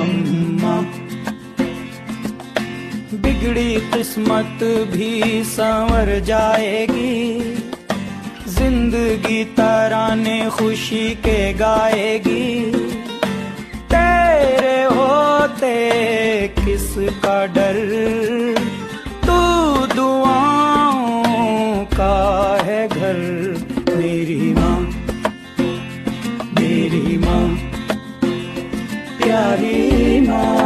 अम्मा। बिगड़ी किस्मत भी संवर जाएगी, जिंदगी तराने खुशी के गाएगी। तेरे होते किसका डर, तू दुआओं का है घर। मेरी माँ, मेरी माँ, प्यारी माँ।